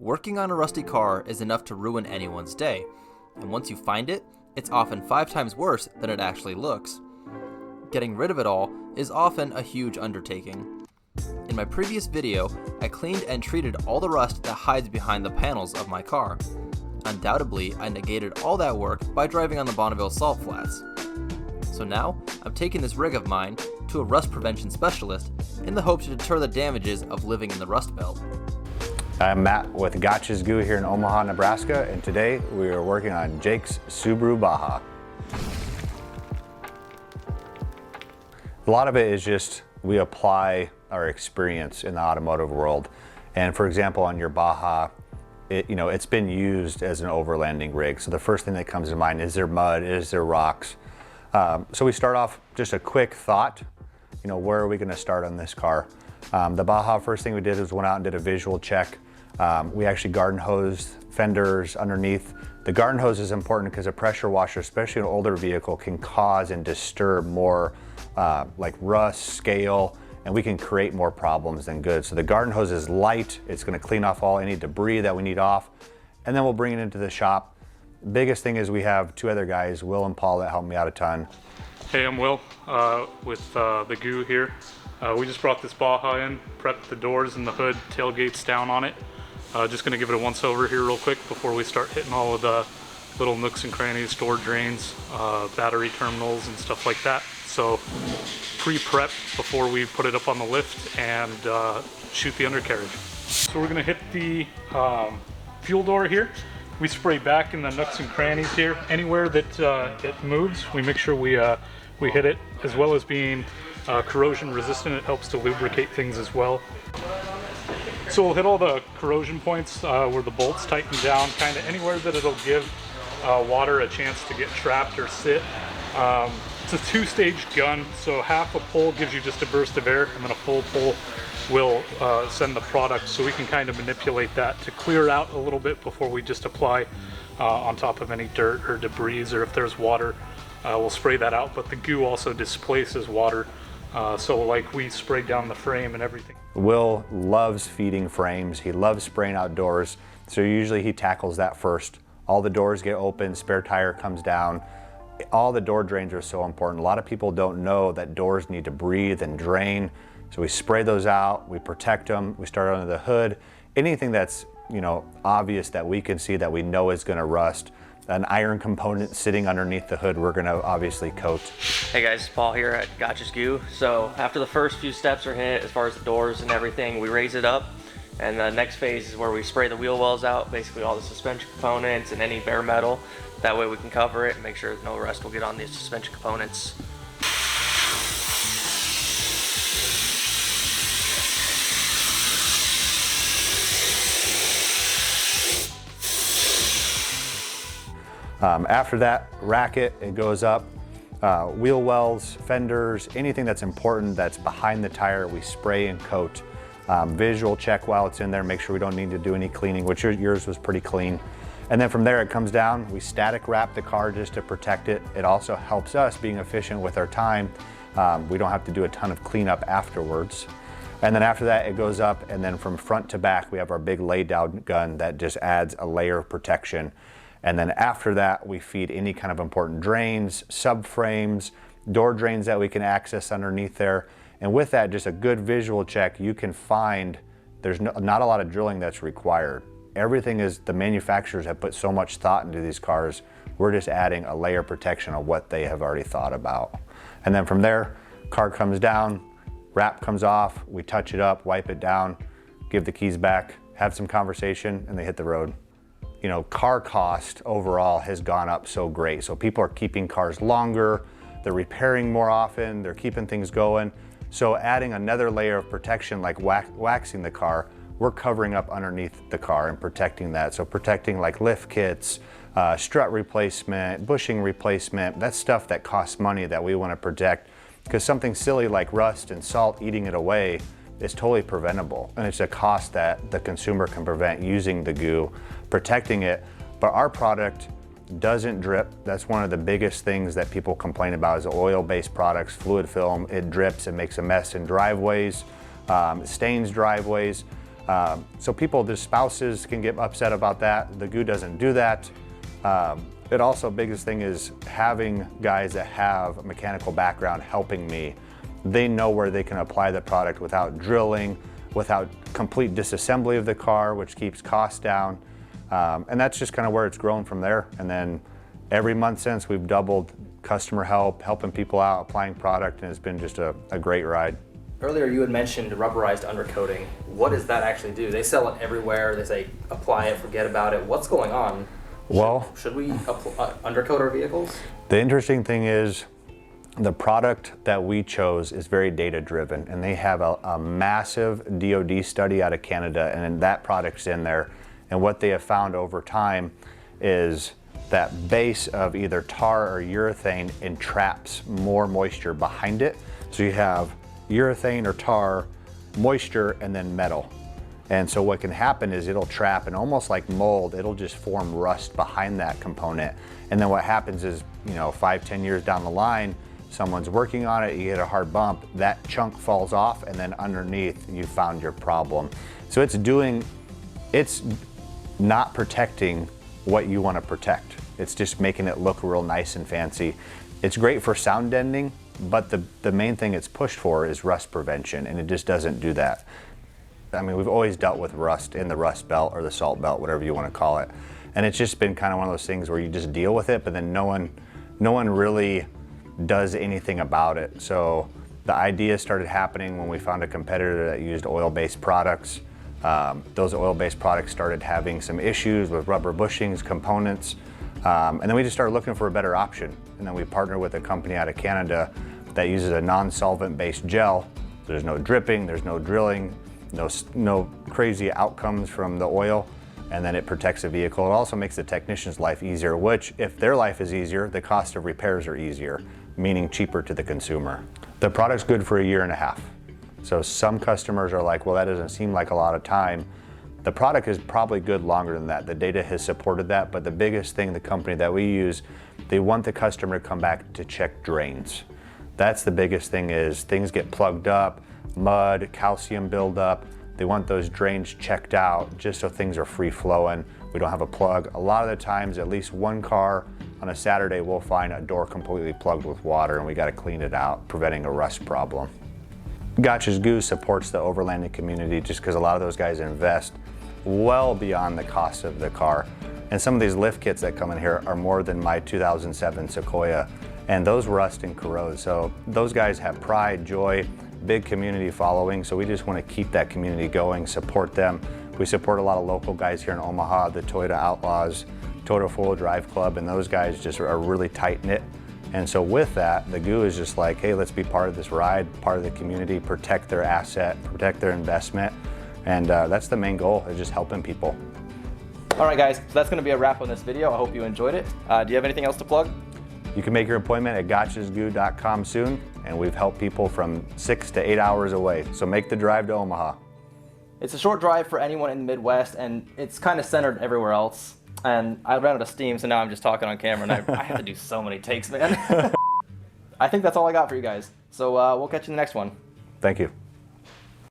Working on a rusty car is enough to ruin anyone's day, and once you find it, it's often 5 times worse than it actually looks. Getting rid of it all is often a huge undertaking. In my previous video, I cleaned and treated all the rust that hides behind the panels of my car. Undoubtedly, I negated all that work by driving on the Bonneville salt flats. So now, I'm taking this rig of mine to a rust prevention specialist in the hope to deter the damages of living in the Rust Belt. I'm Matt with Gotcha's Goo here in Omaha, Nebraska, and today we are working on Jake's Subaru Baja. A lot of it is just we apply our experience in the automotive world. And for example, on your Baja, it's been used as an overlanding rig. So the first thing that comes to mind, is there mud, is there rocks? So we start off just a quick thought, where are we gonna start on this car? The Baja, first thing we did was went out and did a visual check. We actually garden hosed fenders underneath. The garden hose is important because a pressure washer, especially an older vehicle, can cause and disturb more like rust, scale, and we can create more problems than good. So the garden hose is light. It's gonna clean off all any debris that we need off, and then we'll bring it into the shop. Biggest thing is we have 2 other guys, Will and Paul, that help me out a ton. Hey, I'm Will with the Goo here. We just brought this Baja in, prepped the doors and the hood, tailgates down on it. Just gonna give it a once over here real quick before we start hitting all of the little nooks and crannies, door drains, battery terminals and stuff like that. So pre-prep before we put it up on the lift and shoot the undercarriage. So we're gonna hit the fuel door here. We spray back in the nooks and crannies here. Anywhere that it moves, we make sure we hit it, as well as being corrosion resistant. It helps to lubricate things as well. So we'll hit all the corrosion points where the bolts tighten down, kind of anywhere that it'll give water a chance to get trapped or sit. It's a 2-stage gun, so half a pull gives you just a burst of air, and then a full pull will send the product, so we can kind of manipulate that to clear out a little bit before we just apply on top of any dirt or debris, or if there's water, we'll spray that out. But the goo also displaces water, so like we sprayed down the frame and everything. Will loves feeding frames. He loves spraying outdoors, so usually he tackles that first. All the doors get open, spare tire comes down. All the door drains are so important. A lot of people don't know that doors need to breathe and drain. So we spray those out, we protect them, we start under the hood. Anything that's obvious that we can see that we know is gonna rust, an iron component sitting underneath the hood, we're gonna obviously coat. Hey guys, it's Paul here at Gotcha's Goo. So after the first few steps are hit, as far as the doors and everything, we raise it up. And the next phase is where we spray the wheel wells out, basically all the suspension components and any bare metal. That way we can cover it and make sure no rust will get on these suspension components. After that, rack it goes up. Wheel wells, fenders, anything that's important that's behind the tire, we spray and coat. Visual check while it's in there, make sure we don't need to do any cleaning, which yours was pretty clean. And then from there it comes down, we static wrap the car just to protect it. It also helps us being efficient with our time. We don't have to do a ton of cleanup afterwards. And then after that it goes up, and then from front to back we have our big lay down gun that just adds a layer of protection. And then after that, we feed any kind of important drains, subframes, door drains that we can access underneath there. And with that, just a good visual check, you can find there's not a lot of drilling that's required. Everything is, the manufacturers have put so much thought into these cars. We're just adding a layer of protection of what they have already thought about. And then from there, car comes down, wrap comes off, we touch it up, wipe it down, give the keys back, have some conversation, and they hit the road. Car cost overall has gone up so great. So people are keeping cars longer, they're repairing more often, they're keeping things going. So adding another layer of protection like waxing the car, we're covering up underneath the car and protecting that. So protecting like lift kits, strut replacement, bushing replacement, that's stuff that costs money that we want to protect, because something silly like rust and salt eating it away is totally preventable, and it's a cost that the consumer can prevent using the goo, protecting it. But our product doesn't drip. That's one of the biggest things that people complain about is oil-based products, fluid film. It drips, it makes a mess in driveways, it stains driveways. So people, their spouses can get upset about that. The goo doesn't do that. It also, biggest thing is having guys that have a mechanical background helping me. They know where they can apply the product without drilling, without complete disassembly of the car, which keeps costs down. And that's just kind of where it's grown from there. And then every month since, we've doubled customer help, helping people out, applying product, and it's been just a great ride. Earlier you had mentioned rubberized undercoating. What does that actually do? They sell it everywhere. They say apply it, forget about it. What's going on? Should we undercoat our vehicles? The interesting thing is the product that we chose is very data driven, and they have a massive DoD study out of Canada, and that product's in there. And what they have found over time is that base of either tar or urethane entraps more moisture behind it. So you have urethane or tar, moisture, and then metal. And so what can happen is it'll trap, and almost like mold, it'll just form rust behind that component. And then what happens is, 5-10 years down the line, someone's working on it, you get a hard bump, that chunk falls off, and then underneath you found your problem. So it's not protecting what you want to protect. It's just making it look real nice and fancy. It's great for sound deadening, but the main thing it's pushed for is rust prevention, and it just doesn't do that. I mean, we've always dealt with rust in the rust belt or the salt belt, whatever you want to call it. And it's just been kind of one of those things where you just deal with it, but then no one really does anything about it. So the idea started happening when we found a competitor that used oil-based products. Those oil-based products started having some issues with rubber bushings, components, and then we just started looking for a better option. And then we partnered with a company out of Canada that uses a non-solvent-based gel. There's no dripping, there's no drilling, no crazy outcomes from the oil, and then it protects the vehicle. It also makes the technician's life easier, which if their life is easier, the cost of repairs are easier, meaning cheaper to the consumer. The product's good for 1.5 years. So some customers are like, well, that doesn't seem like a lot of time. The product is probably good longer than that. The data has supported that, but the biggest thing, the company that we use, they want the customer to come back to check drains. That's the biggest thing, is things get plugged up, mud, calcium buildup. They want those drains checked out just so things are free flowing. We don't have a plug. A lot of the times, at least one car on a Saturday, we'll find a door completely plugged with water, and we got to clean it out, preventing a rust problem. Gotcha's Goo supports the overlanding community just because a lot of those guys invest well beyond the cost of the car. And some of these lift kits that come in here are more than my 2007 Sequoia, and those rust and corrode. So those guys have pride, joy, big community following, so we just want to keep that community going, support them. We support a lot of local guys here in Omaha, the Toyota Outlaws, Toyota 4-Wheel Drive Club, and those guys just are really tight-knit. And so with that, the Goo is just like, hey, let's be part of this ride, part of the community, protect their asset, protect their investment, and that's the main goal, is just helping people. All right, guys, so that's going to be a wrap on this video. I hope you enjoyed it. Do you have anything else to plug? You can make your appointment at gotchasgoo.com soon, and we've helped people from 6 to 8 hours away. So make the drive to Omaha. It's a short drive for anyone in the Midwest, and it's kind of centered everywhere else. And I ran out of steam, so now I'm just talking on camera, and I have to do so many takes, man. I think that's all I got for you guys. So we'll catch you in the next one. Thank you.